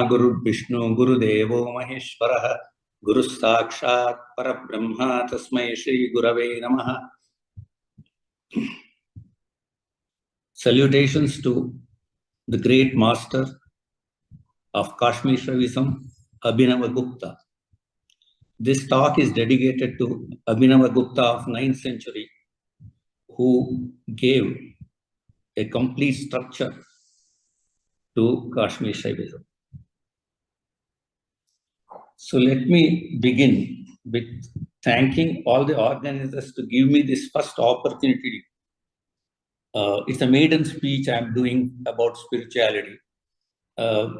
Guru Vishnu Gurudevo Maheshwaraha Guru Sakshat Parabrahma Tasmai Shri Gurave Namaha. Salutations to the great master of Kashmir Shaivism, Abhinavagupta. This talk is dedicated to Abhinavagupta of 9th century, who gave a complete structure to Kashmir Shaivism. So let me begin with thanking all the organizers to give me this first opportunity. It's a maiden speech I'm doing about spirituality.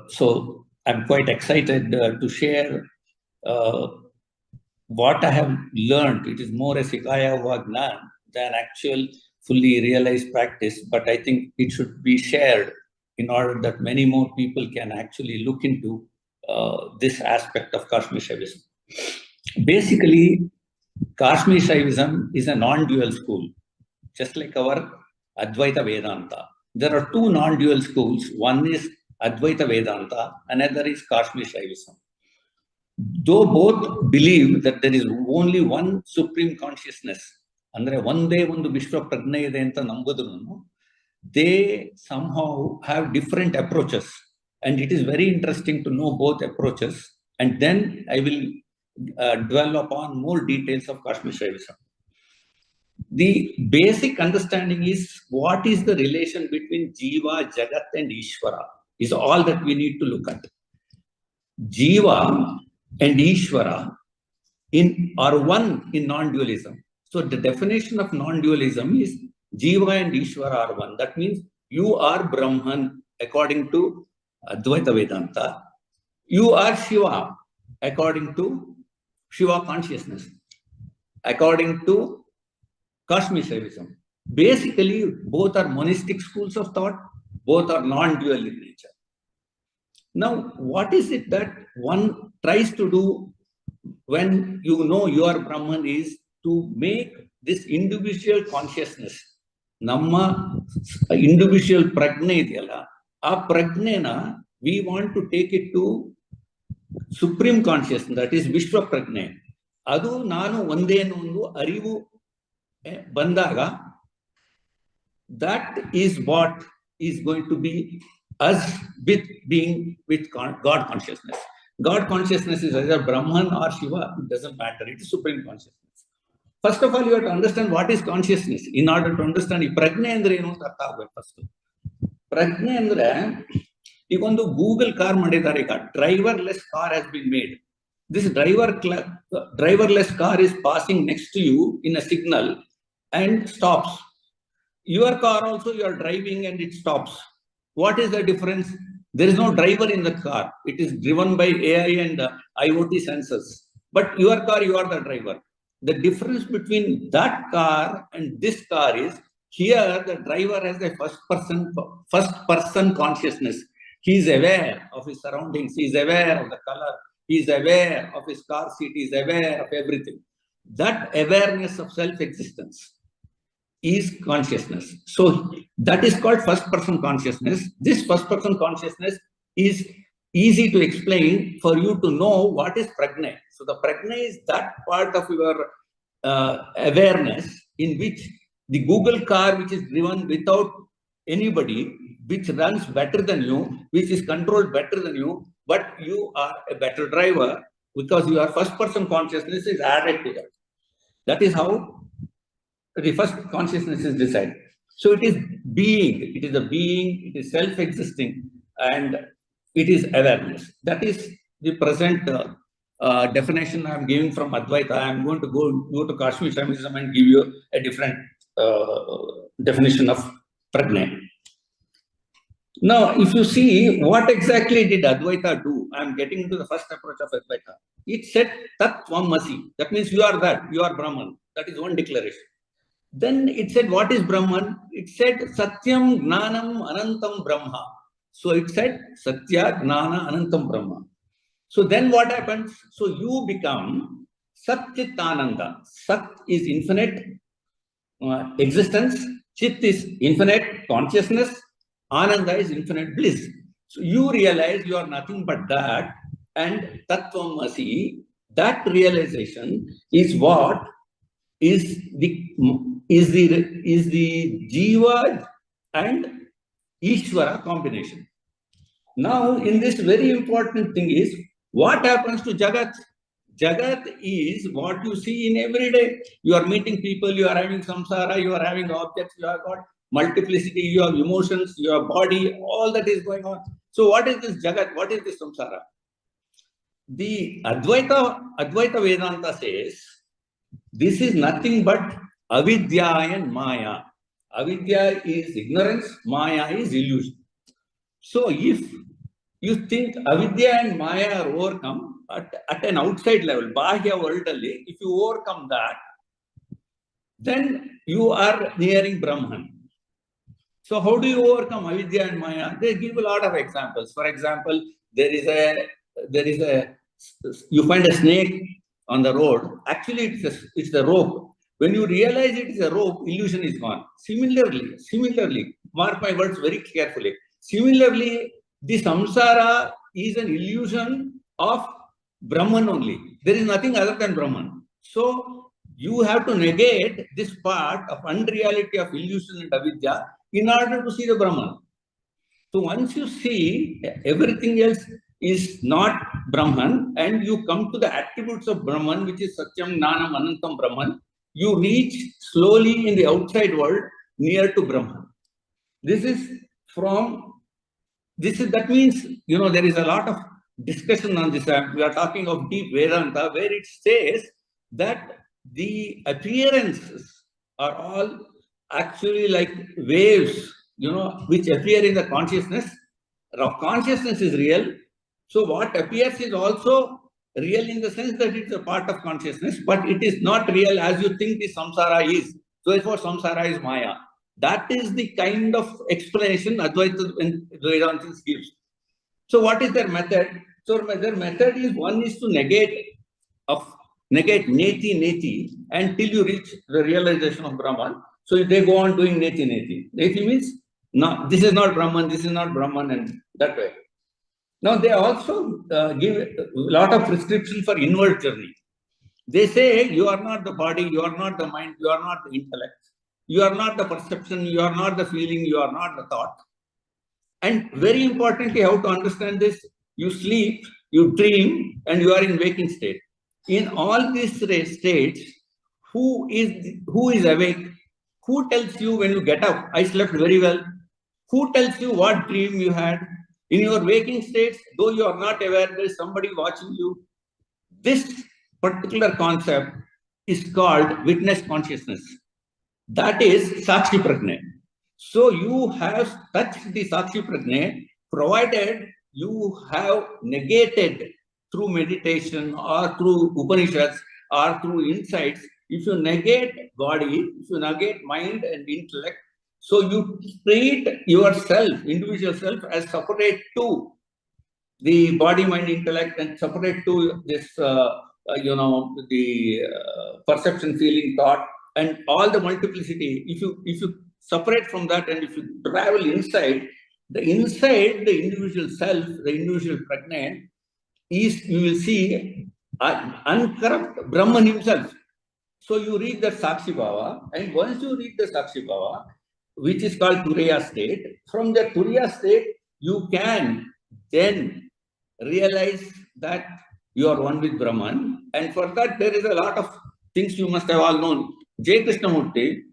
So I'm quite excited to share what I have learned. It is more a Sikaya Vagnan than actual fully realized practice, but I think it should be shared in order that many more people can actually look into this aspect of Kashmir Shaivism. Basically, Kashmir Shaivism is a non-dual school, just like our Advaita Vedanta. There are two non-dual schools. One is Advaita Vedanta, another is Kashmir Shaivism. Though both believe that there is only one supreme consciousness, andre onde ondu Vishwa Prajna ide anta nambudunu, they somehow have different approaches, and it is very interesting to know both approaches. And then I will dwell upon more details of Kashmir Shaivism. The basic understanding is what is the relation between Jiva, Jagat, and Ishvara is all that we need to look at. Jiva and Ishvara are one in non-dualism. So the definition of non-dualism is Jiva and Ishvara are one. That means you are Brahman according to Advaita Vedanta. You are Shiva according to Shiva consciousness. According to Kashmir Shaivism. Basically, both are monistic schools of thought, both are non-dual in nature. Now, what is it that one tries to do when you know you are Brahman is to make this individual consciousness, Namma individual prajna idiyala, a prajna we want to take it to supreme consciousness, that is Vishwa Prajna. Adu nanu onde ondu arivu bandaga, that is what is going to be us with being with God consciousness. God consciousness is either Brahman or Shiva, it doesn't matter, it is supreme consciousness. First of all, you have to understand what is consciousness. In order to understand, prajna andre enu anta artha agಬೇಕು first. Prajna andre igondu Google car madidare, ಈಗ driverless car has been made. This driverless car is passing next to you in a signal and stops. Your car also you are driving and it stops. What is the difference? There is no driver in the car. It is driven by AI and IoT sensors. But your car, you are the driver. The difference between that car and this car is, here the driver has a first person consciousness. He is aware of his surroundings. He is aware of the color. He is aware of his car seat. He is aware of everything. That awareness of self-existence is consciousness. So that is called first person consciousness. This first person consciousness is easy to explain for you to know what is prajna. So the prajna is that part of your awareness in which the Google car, which is driven without anybody, which runs better than you, which is controlled better than you, but you are a better driver because your first person consciousness is added to that. That is how the first consciousness is decided. So it is being, it is a being, it is self-existing, and it is awareness. That is the present definition I am giving from Advaita. I am going to go to Kashmir Shaivism and give you a different definition of prajna. Now, if you see what exactly did Advaita do, I am getting into the first approach of Advaita. It said Tat Tvamasi. That means you are that, you are Brahman. That is one declaration. Then it said, what is Brahman? It said, Satyam Gnanam Anantam Brahma. So it said, Satya Gnana Anantam Brahma. So then what happens? So you become Satchitananda. Sat is infinite existence. Chit is infinite consciousness. Ananda is infinite bliss. So you realize you are nothing but that, and Tattvamasi, that realization is what is the Jiva and Ishvara combination. Now, in this very important thing is what happens to Jagat? Jagat is what you see in every day. You are meeting people, you are having samsara, you are having objects, you have got multiplicity, you have emotions, you have body, all that is going on. So, what is this Jagat? What is this samsara? The Advaita Vedanta says this is nothing but avidya and maya. Avidya is ignorance, maya is illusion. So if you think avidya and maya are overcome at an outside level, bahya worldly, if you overcome that, then you are nearing Brahman. So how do you overcome avidya and maya? They give a lot of examples. For example, there is a you find a snake on the road. Actually, it's a rope. When you realize it is a rope, illusion is gone. Similarly, mark my words very carefully. Similarly, the samsara is an illusion of Brahman only. There is nothing other than Brahman. So you have to negate this part of unreality of illusion and avidya in order to see the Brahman. So once you see everything else is not Brahman and you come to the attributes of Brahman, which is Satyam, Gnanam, Anantam Brahman, you reach slowly in the outside world near to Brahman. That means, there is a lot of discussion on this. We are talking of deep Vedanta, where it says that the appearances are all actually like waves, which appear in the consciousness. Consciousness is real. So what appears is also real in the sense that it's a part of consciousness, but it is not real as you think the samsara is. So therefore, samsara is maya. That is the kind of explanation Advaita and Vedanta gives. So what is their method? So their method is, one is to negate neti until you reach the realization of Brahman. So they go on doing neti. Neti means, no, this is not Brahman, and that way. Now they also give a lot of prescription for inward journey. They say you are not the body, you are not the mind, you are not the intellect, you are not the perception, you are not the feeling, you are not the thought. And very importantly, how to understand this? You sleep, you dream, and you are in waking state. In all these states, who is awake? Who tells you when you get up, I slept very well? Who tells you what dream you had? In your waking states, though you are not aware, there is somebody watching you. This particular concept is called witness consciousness. That is Sakshi Prajna. So you have touched the Sakshi Prajna, provided you have negated through meditation or through Upanishads or through insights. If you negate body, if you negate mind and intellect, so you treat yourself, individual self, as separate to the body, mind, intellect, and separate to this, the perception, feeling, thought, and all the multiplicity. If you separate from that and if you travel inside the individual self, the individual prajna, you will see uncorrupt Brahman himself. So you reach the Sakshi Bhava, and once you reach the Sakshi Bhava, which is called Turiya state, from the Turiya state, you can then realize that you are one with Brahman. And for that, there is a lot of things you must have all known. J. Krishnamurti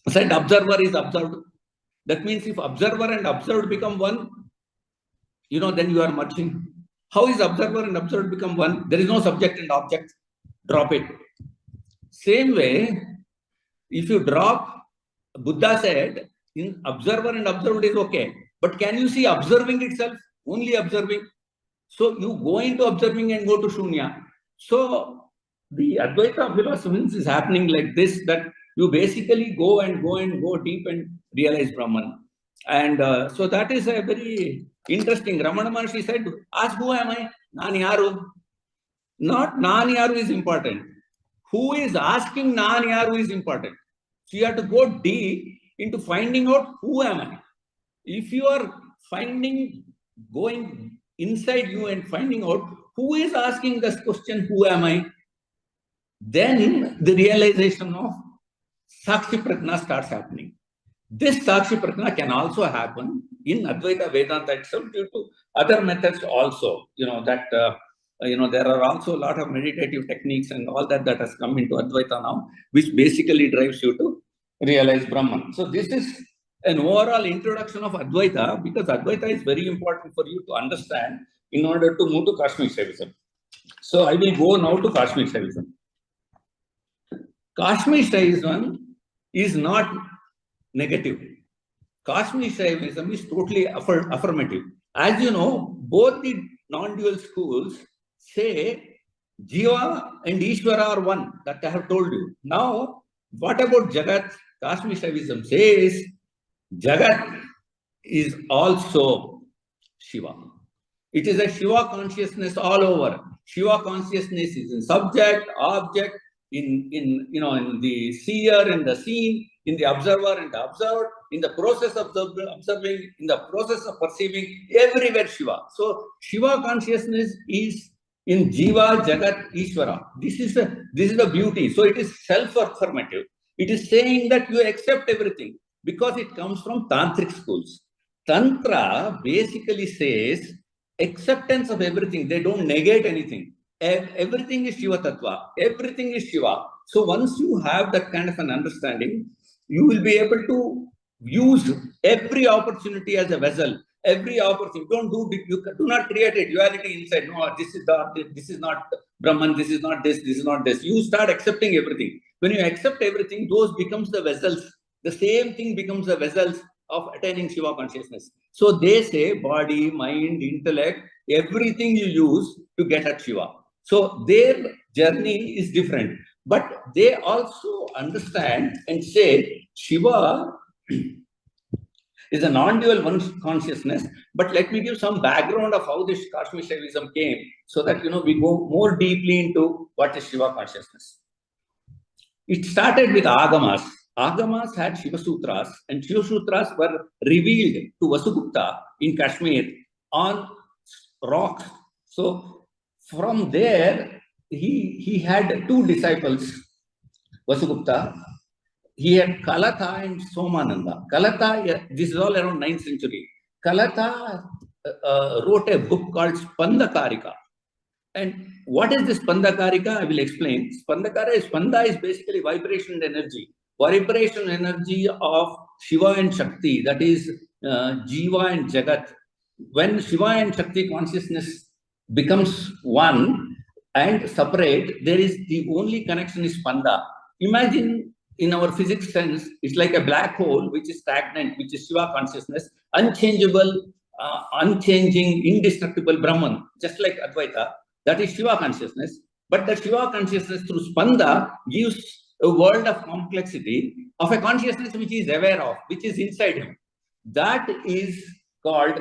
said observer is observed. That means if observer and observed become one, then you are merging. How is observer and observed become one? There is no subject and object. Drop it. Same way, if you drop, Buddha said, in observer and observed is okay. But can you see observing itself? Only observing. So you go into observing and go to Shunya. So the Advaita philosophy is happening like this, that you basically go deep and realize Brahman. And so that is a very interesting. Ramana Maharshi said, ask who am I? Nani yaru? Not Nani yaru is important. Who is asking Nani yaru is important. So you have to go deep into finding out who am I. If you are going inside you and finding out who is asking this question, who am I, then the realization of Sakshi Prajna starts happening. This Sakshi Prajna can also happen in Advaita Vedanta itself due to other methods also. There are also a lot of meditative techniques and all that has come into Advaita now, which basically drives you to realize Brahman. So this is an overall introduction of Advaita, because Advaita is very important for you to understand in order to move to Kashmir Shaivism. So I will go now to Kashmir Shaivism. Kashmir Shaivism is not negative. Kashmir Shaivism is totally affirmative. As you know, both the non-dual schools say Jiva and Ishvara are one, that I have told you. Now, what about Jagat? Kashmir Shaivism says Jagat is also Shiva. It is a Shiva consciousness all over. Shiva consciousness is in subject, object, in the seer, in the seen, in the observer and the observed, in the process of observing, in the process of perceiving, everywhere Shiva. So Shiva consciousness is in Jiva, Jagat, Ishvara. This is the beauty. So it is self-affirmative. It is saying that you accept everything because it comes from tantric schools. Tantra basically says acceptance of everything. They don't negate anything. Everything is Shiva Tattva. Everything is Shiva. So once you have that kind of an understanding, you will be able to use every opportunity as a vessel. Every opportunity. You do not create a duality inside. No, this is not Brahman. This is not this. This is not this. You start accepting everything. When you accept everything, those becomes the vessels. The same thing becomes the vessels of attaining Shiva consciousness. So they say body, mind, intellect, everything you use to get at Shiva. So their journey is different, but they also understand and say Shiva is a non-dual one consciousness. But let me give some background of how this Kashmir Shaivism came, so that we go more deeply into what is Shiva consciousness. It started with Agamas. Agamas had Shiva Sutras, and Shiva Sutras were revealed to Vasugupta in Kashmir on rocks. So from there, he had two disciples, Vasugupta. He had Kalatha and Somananda. Kalatha, this is all around 9th century. Kalatha wrote a book called Spandakarika. And what is this Spandakarika? I will explain. Spanda is basically vibration energy. Vibration energy of Shiva and Shakti, that is Jiva and Jagat. When Shiva and Shakti consciousness becomes one and separate, there is the only connection is Spanda. Imagine in our physics sense, it's like a black hole which is stagnant, which is Shiva consciousness, unchangeable, unchanging, indestructible Brahman, just like Advaita. That is Shiva consciousness. But the Shiva consciousness through Spanda gives a world of complexity of a consciousness which he is aware of, which is inside him. That is called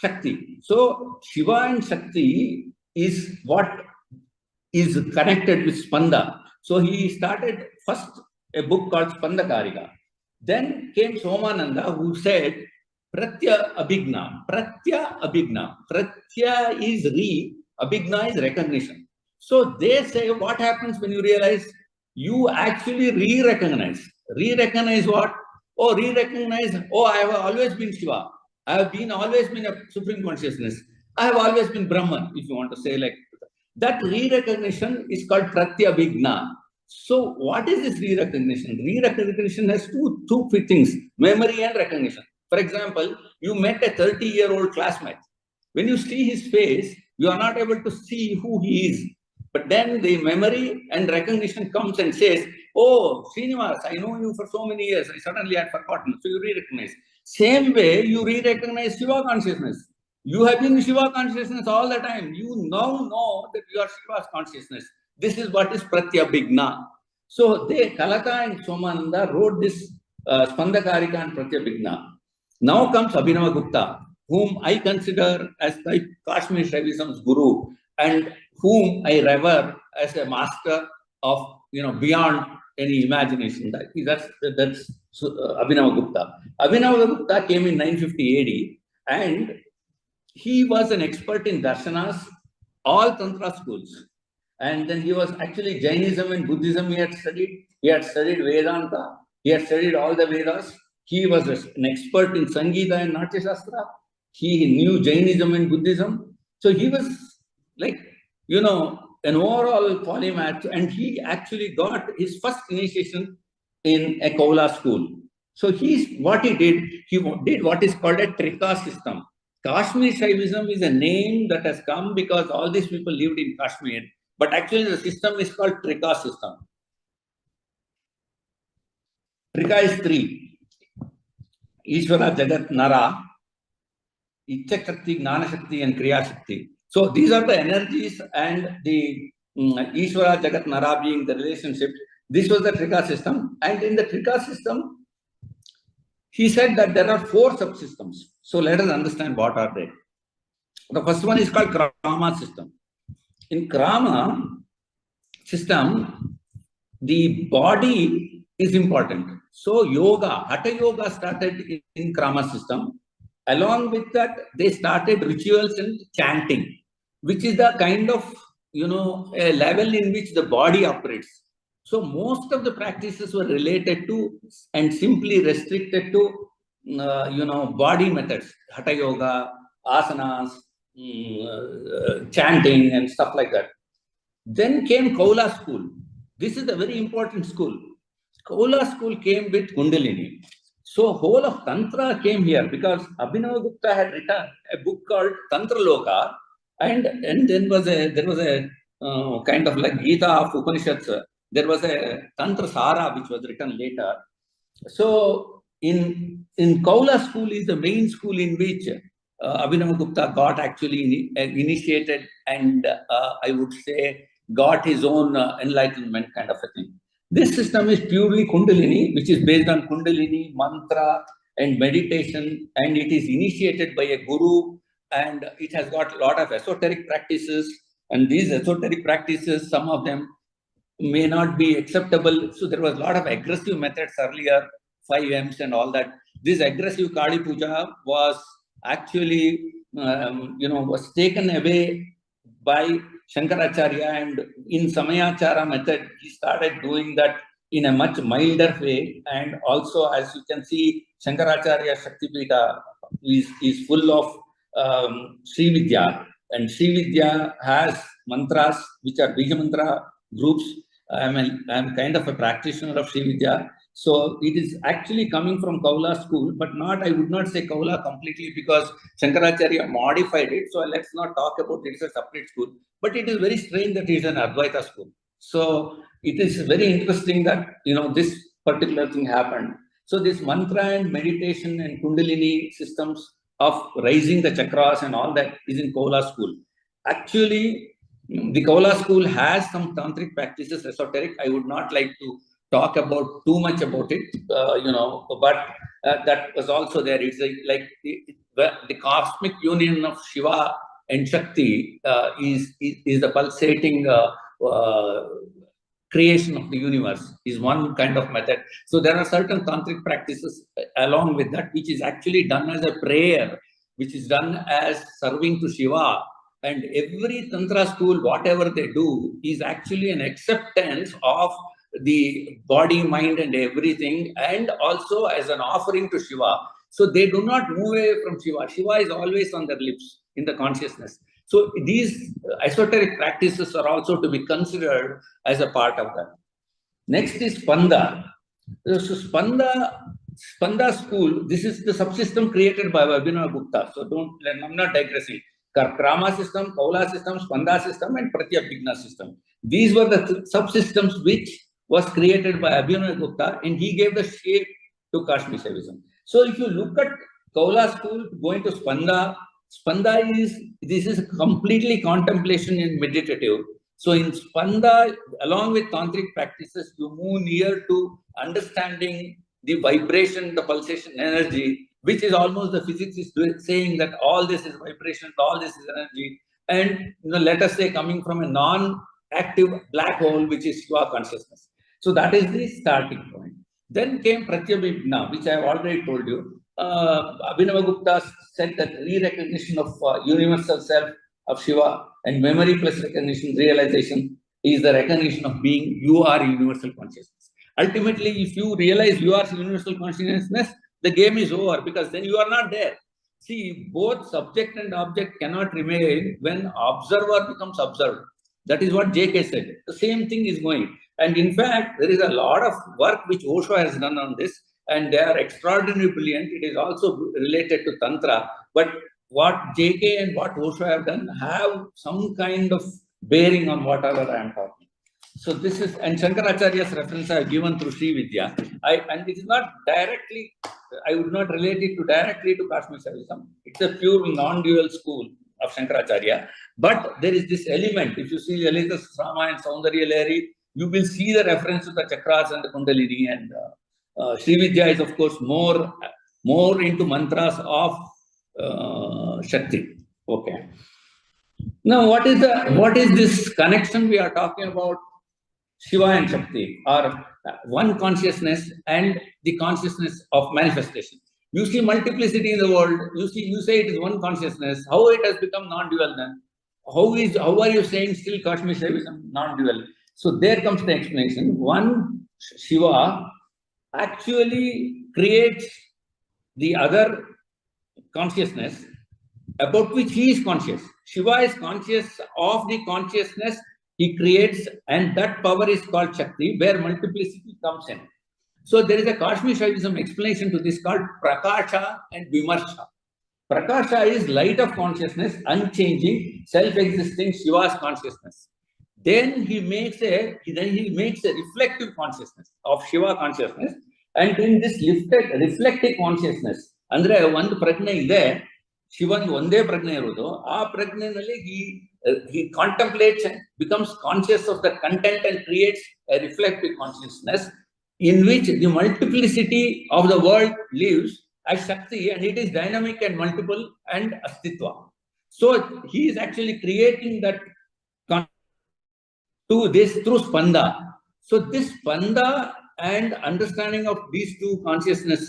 Shakti. So Shiva and Shakti is what is connected with Spanda. So he started first a book called Spandakarika. Then came Somananda, who said Pratya Abhigna. Pratya Abhigna. Pratya is Abhigna is recognition. So they say what happens when you realize you actually re-recognize. Re-recognize what? Oh, re-recognize, oh, I have always been Shiva. I have always been a supreme consciousness. I have always been Brahman, if you want to say like that. Re-recognition is called Pratyabhigna. So what is this re-recognition? Re-recognition has two things, memory and recognition. For example, you met a 30-year-old classmate. When you see his face, you are not able to see who he is. But then the memory and recognition comes and says, oh, Srinivas, I know you for so many years. I suddenly had forgotten. So you re-recognize. Same way, you re-recognize Shiva consciousness. You have been Shiva consciousness all the time. You now know that you are Shiva's consciousness. This is what is Pratyabhigna. So Kalatha and Somananda wrote this Spandakarika and Pratyabhigna. Now comes Abhinava Gupta, whom I consider as the Kashmir Shaivism's guru, and whom I revere as a master of beyond any imagination. That's Abhinava Gupta. Abhinava Gupta came in 950 AD, and he was an expert in darshanas, all tantra schools. And then he was actually Jainism and Buddhism he had studied. He had studied Vedanta. He had studied all the Vedas. He was an expert in Sangeeta and Natya Shastra. He knew Jainism and Buddhism. So he was like, an overall polymath. And he actually got his first initiation in a Kaula school. So what he did what is called a Trika system. Kashmir Shaivism is a name that has come because all these people lived in Kashmir, but actually the system is called Trika system. Trika is three: Ishvara, Jagat, Nara, Ichcha Shakti, Gnana Shakti, and Kriya Shakti. So these are the energies, and the Ishvara, Jagat, Nara being the relationship. This was the Trika system, and in the Trika system, he said that there are 4 subsystems. So let us understand what are they. The first one is called Krama system. In Krama system, the body is important. So yoga, Hatha yoga started in Krama system. Along with that, they started rituals and chanting, which is the kind of, a level in which the body operates. So most of the practices were related to and simply restricted to, body methods, Hatha yoga, asanas, chanting and stuff like that. Then came Kaula school. This is a very important school. Kaula school came with Kundalini. So whole of Tantra came here because Abhinava Gupta had written a book called Tantra Loka, and then there was a kind of like Gita of Upanishads. There was a Tantra Sara which was written later. So in Kaula school is the main school in which Abhinava Gupta got actually initiated, and I would say got his own enlightenment kind of a thing. This system is purely Kundalini, which is based on Kundalini, mantra and meditation, and it is initiated by a guru, and it has got a lot of esoteric practices, and these esoteric practices, some of them may not be acceptable. So there was a lot of aggressive methods earlier, 5Ms and all that. This aggressive Kali Puja was actually, was taken away by Shankaracharya, and in Samayachara method, he started doing that in a much milder way. And also, as you can see, Shankaracharya Shaktipita is full of Sri Vidya, and Sri Vidya has mantras which are Bija mantra groups. I'm kind of a practitioner of Sri Vidya. So it is actually coming from Kaula school, but I would not say Kaula completely because Shankaracharya modified it. So let's not talk about it as a separate school. But it is very strange that it is an Advaita school. So it is very interesting that, this particular thing happened. So this mantra and meditation and Kundalini systems of raising the chakras and all that is in Kaula school. Actually, the Kaula school has some tantric practices, esoteric. I would not like to talk about too much about it, but that was also there. It's like the cosmic union of Shiva and Shakti is the pulsating creation of the universe is one kind of method. So there are certain tantric practices along with that, which is actually done as a prayer, which is done as serving to Shiva. And every Tantra school, whatever they do, is actually an acceptance of the body, mind, and everything, and also as an offering to Shiva. So they do not move away from Shiva. Shiva is always on their lips in the consciousness. So these esoteric practices are also to be considered as a part of that. Next is Spanda. So Spanda school, this is the subsystem created by Abhinava Gupta. So I'm not digressing. Krama system, Kaula system, Spanda system, and Pratyabhigna system. These were the subsystems which was created by Abhinava Gupta, and he gave the shape to Kashmir Shaivism. So if you look at Kaula school going to Spanda this is completely contemplation and meditative. So in Spanda, along with tantric practices, you move near to understanding the vibration, the pulsation energy, which is almost the physics is saying that all this is vibration, all this is energy. And let us say coming from a non-active black hole, which is Shiva consciousness. So that is the starting point. Then came Pratyabhijna, which I have already told you. Abhinavagupta said that re-recognition of universal self of Shiva and memory plus recognition, realization is the recognition of being you are universal consciousness. Ultimately, if you realize you are universal consciousness, the game is over because then you are not there. See, both subject and object cannot remain when observer becomes observed. That is what JK said. The same thing is going. And in fact, there is a lot of work which Osho has done on this, and they are extraordinarily brilliant. It is also related to Tantra. But what JK and what Osho have done have some kind of bearing on whatever I am talking. So this is, and Shankaracharya's reference I have given through Sri Vidya. And it is not directly, I would not relate it to directly to Kashmir Shaivism. It's a pure non-dual school of Shankaracharya. But there is this element, if you see Lalita Srama and Saundarya Lahari, you will see the reference to the chakras and the kundalini. And Sri Vidya is, of course, more into mantras of Shakti. Okay. Now, what is this connection we are talking about? Shiva and Shakti, or one consciousness and the consciousness of manifestation. You see multiplicity in the world. You say it is one consciousness. How it has become non-dual then? How are you saying still Kashmir Shaivism non-dual? So there comes the explanation. One Shiva actually creates the other consciousness about which he is conscious. Shiva is conscious of the consciousness he creates, and that power is called Shakti, where multiplicity comes in. So there is a Kashmir Shaivism explanation to this called Prakasha and Vimarsha. Prakasha is light of consciousness, unchanging, self-existing Shiva's consciousness. Then he makes a reflective consciousness of Shiva consciousness, and in this reflective consciousness, andre ಒಂದು ಪ್ರಜ್ಞೆ ಇದೆ, ಶಿವನ್ ಒಂದೇ ಪ್ರಜ್ಞೆ ಇರೋದು. ಆ ಪ್ರಜ್ಞೆನಲ್ಲಿ he contemplates and becomes conscious of the content and creates a reflective consciousness in which the multiplicity of the world lives as Shakti, and it is dynamic and multiple and Astitva. So he is actually creating that through Spanda. So this Spanda and understanding of these two consciousness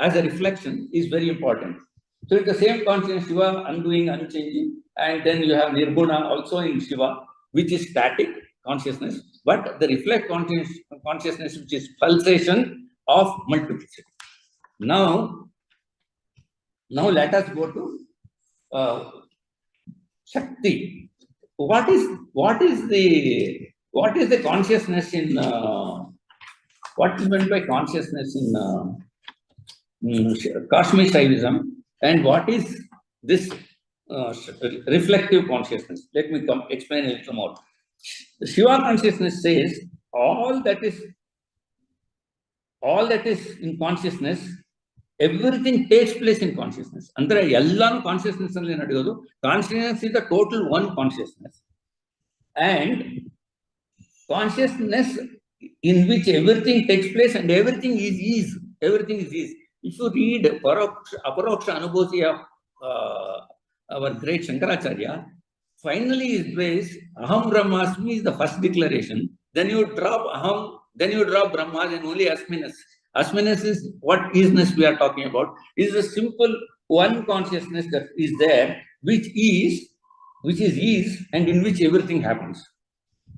as a reflection is very important. So it's the same consciousness, Shiva, undoing, unchanging, and then you have Nirguna also in Shiva, which is static consciousness, but the reflect consciousness, which is pulsation of multiplicity. Now let us go to Shakti. What is the consciousness in what is meant by consciousness in Kashmir Shaivism, and what is this reflective consciousness? Let me explain a little more. The Shiva consciousness says all that is in consciousness, everything takes place in consciousness. Andre ellanu consciousness alli nadeyodu. Consciousness is the total one consciousness, and consciousness in which everything takes place and everything is ease. Everything is ease. If you read Aparoksha Anubhuti of our great Shankaracharya, finally his base, Aham Brahmasmi is the first declaration. Then you drop Aham, then you drop Brahma, and only Asminas. Asminas is what isness we are talking about. It is a simple one consciousness that is there, which is ease, and in which everything happens.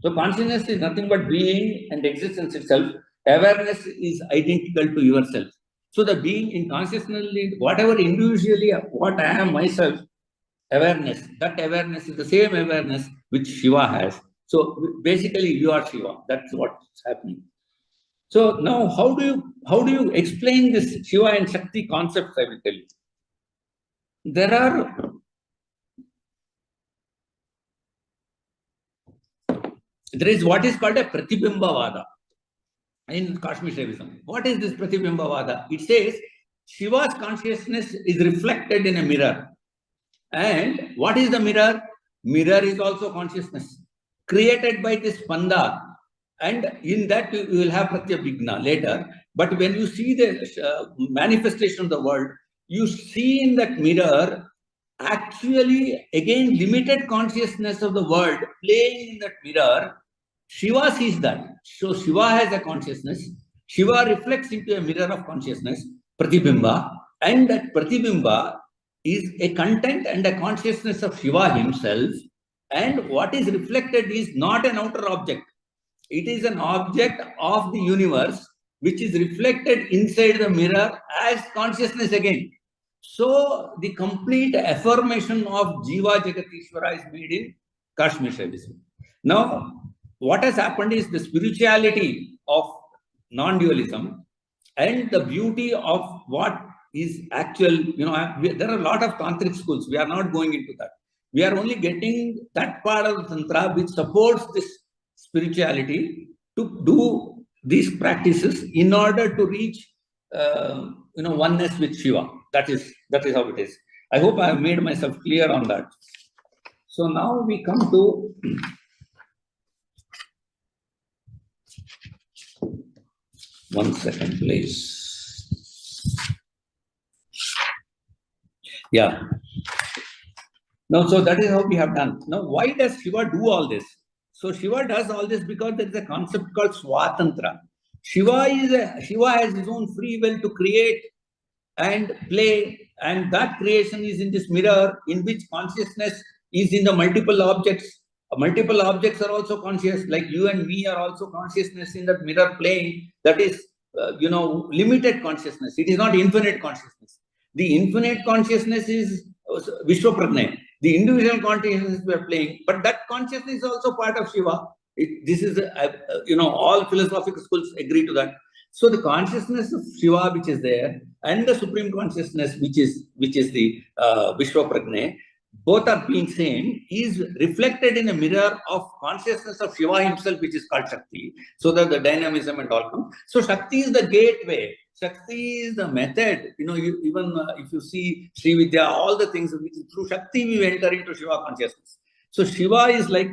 So consciousness is nothing but being and existence itself. Awareness is identical to yourself. So the being in consciousness, whatever individually, what I am myself, awareness, that awareness is the same awareness which Shiva has. So basically you are Shiva. That's what's happening. So now how do you explain this Shiva and Shakti concepts? I will tell you. There is what is called a Pratibhimbavada in Kashmir Shaivism. What is this Pratibhimbavada? It says Shiva's consciousness is reflected in a mirror. And what is the mirror? Mirror is also consciousness created by this Spanda. And in that you will have Pratyabhijna later. But when you see the manifestation of the world, you see in that mirror actually again limited consciousness of the world playing in that mirror Shiva sees that. So Shiva has a consciousness. Shiva reflects into a mirror of consciousness, Pratibimba, and that Pratibimba is a content and a consciousness of Shiva himself. And what is reflected is not an outer object. It is an object of the universe which is reflected inside the mirror as consciousness again. So the complete affirmation of Jiva Jagatishvara is made in Kashmir Shaivism. Now, what has happened is the spirituality of non-dualism and the beauty of what is actual, there are a lot of tantric schools. We are not going into that. We are only getting that part of the tantra which supports this spirituality to do these practices in order to reach, oneness with Shiva. That is how it is. I hope I have made myself clear on that. So now we come to one second, please. Yeah. Now, so that is how we have done. Now, why does Shiva do all this? So Shiva does all this because there is a concept called Swatantra. Shiva has his own free will to create and play, and that creation is in this mirror in which consciousness is in the multiple objects. Multiple objects are also conscious, like you and me are also consciousness in that mirror playing. That is, limited consciousness. It is not infinite consciousness. The infinite consciousness is Vishwaprajna. The individual consciousness we are playing, but that consciousness is also part of Shiva. This is, all philosophical schools agree to that. So the consciousness of Shiva, which is there, and the supreme consciousness, which is the Vishwaprajna, both are being same, is reflected in a mirror of consciousness of Shiva himself, which is called Shakti, so that the dynamism and all come. So Shakti is the gateway. Shakti is the method. Even if you see Sri Vidya, all the things, through Shakti we enter into Shiva consciousness. So Shiva is like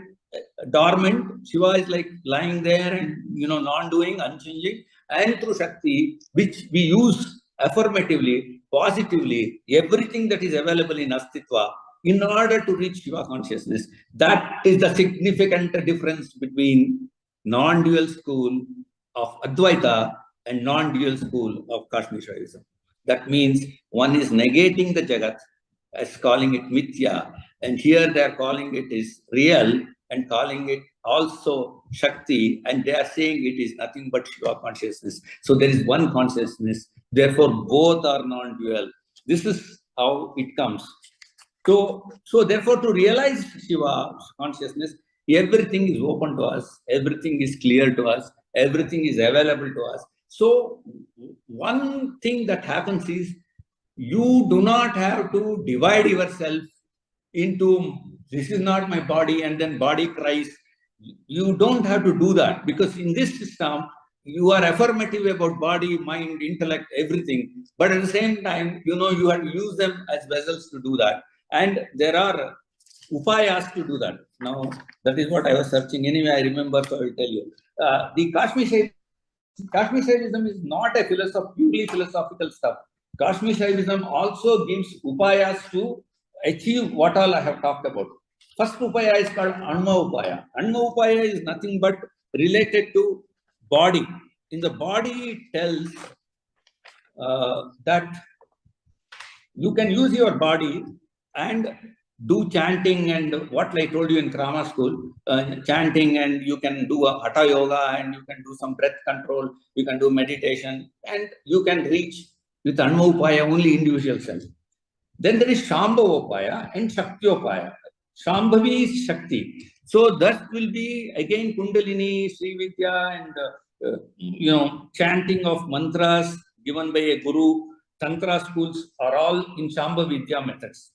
dormant. Shiva is like lying there and, non-doing, unchanging. And through Shakti, which we use affirmatively, positively, everything that is available in Astitva, in order to reach Shiva consciousness. That is the significant difference between non-dual school of Advaita and non-dual school of Kashmir Shaivism. That means one is negating the Jagat as calling it Mithya, and here they are calling it is real and calling it also Shakti, and they are saying it is nothing but Shiva consciousness. So there is one consciousness, therefore both are non-dual. This is how it comes. So therefore, to realize Shiva consciousness, everything is open to us, everything is clear to us, everything is available to us. So one thing that happens is you do not have to divide yourself into this is not my body and then body cries. You don't have to do that, because in this system, you are affirmative about body, mind, intellect, everything. But at the same time, you have to use them as vessels to do that. And there are upayas to do that. Now, that is what I was searching. Anyway, I remember, so I will tell you. The Kashmir Shaivism is not a purely philosophical stuff. Kashmir Shaivism also gives upayas to achieve what all I have talked about. First upaya is called Anma Upaya. Anma Upaya is nothing but related to body. In the body, it tells that you can use your body and do chanting and what I told you in Krama school, chanting, and you can do a Hatha Yoga and you can do some breath control, you can do meditation, and you can reach with Anma Upaya only individual self. Then there is Shambhava Upaya and Shakti Upaya. Shambhavi is Shakti. So that will be again Kundalini, Sri Vidya, and chanting of mantras given by a guru. Tantra schools are all in Shambhavi Vidya methods.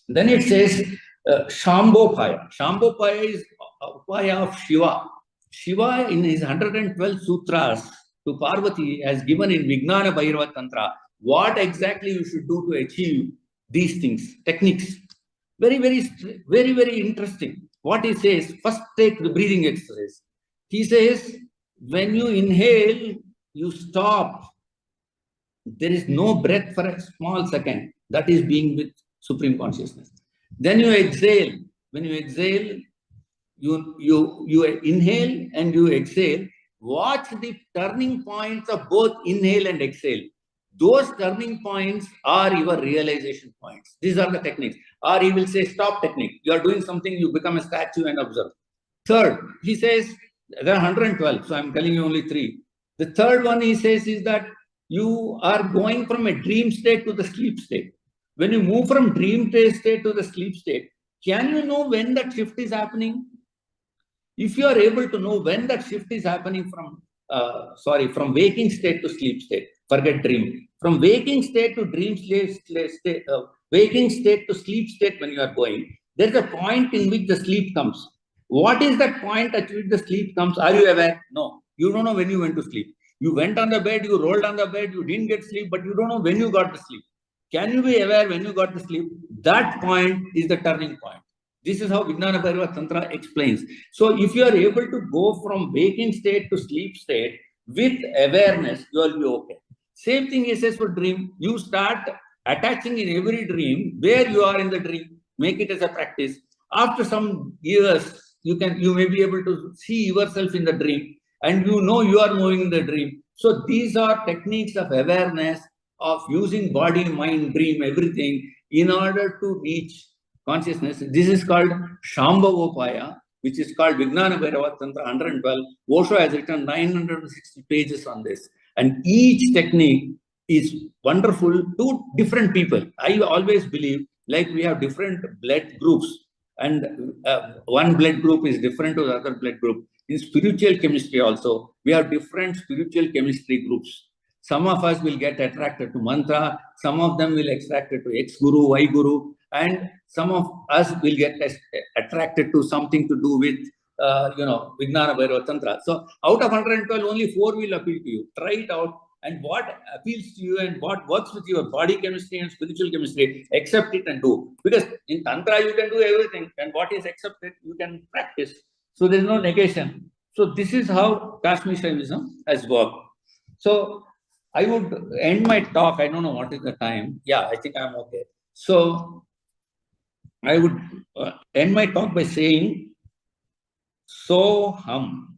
Then it says Shambhopaya. Shambhopaya is Upaya of Shiva. Shiva in his 112 sutras to Parvati has given in Vijnana Bhairava Tantra what exactly you should do to achieve these things, techniques. Very, very, very, very interesting. What he says, first take the breathing exercise. He says, when you inhale, you stop. There is no breath for a small second. That is being with Supreme Consciousness. Then you exhale. When you exhale, You inhale and you exhale. Watch the turning points of both inhale and exhale. Those turning points are your realization points. These are the techniques. Or he will say, stop technique. You are doing something, you become a statue and observe. Third, he says, there are 112, so I'm telling you only three. The third one he says is that you are going from a dream state to the sleep state. When you move from dream state to the sleep state, can you know when that shift is happening? If you are able to know when that shift is happening from waking state to sleep state, forget dream. From waking state to dream state, waking state to sleep state when you are going, there's a point in which the sleep comes. What is that point at which the sleep comes? Are you aware? No. You don't know when you went to sleep. You went on the bed, you rolled on the bed, you didn't get sleep, but you don't know when you got the sleep. Can you be aware when you got the sleep? That point is the turning point. This is how Vijnana Bhairava Tantra explains. So if you are able to go from waking state to sleep state with awareness, you will be okay. Same thing he says for dream. You start attaching in every dream where you are in the dream. Make it as a practice. After some years, you may be able to see yourself in the dream, and you know you are moving in the dream. So these are techniques of awareness, of using body, mind, dream, everything in order to reach consciousness. This is called Shambhavopaya, which is called Vijnana Bhairava Tantra 112. Osho has written 960 pages on this. And each technique is wonderful to different people. I always believe, like we have different blood groups, and one blood group is different to the other blood group. In spiritual chemistry also, we have different spiritual chemistry groups. Some of us will get attracted to mantra, some of them will attracted to X guru, Y guru, and some of us will get attracted to something to do with, Vijnana Bhairava Tantra. So out of 112, only 4 will appeal to you. Try it out, and what appeals to you and what works with your body chemistry and spiritual chemistry, accept it and do. Because in Tantra, you can do everything, and what is accepted, you can practice. So there is no negation. So this is how Kashmir Shaivism has worked. So I would end my talk. I don't know what is the time. Yeah, I think I'm okay. So I would end my talk by saying, so hum,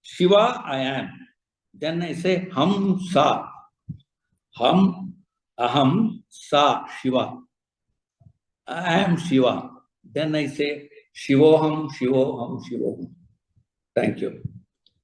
Shiva I am. Then I say hum sa, hum aham sa Shiva. I am Shiva. Then I say Shivoham, Shivoham, Shivoham. Thank you.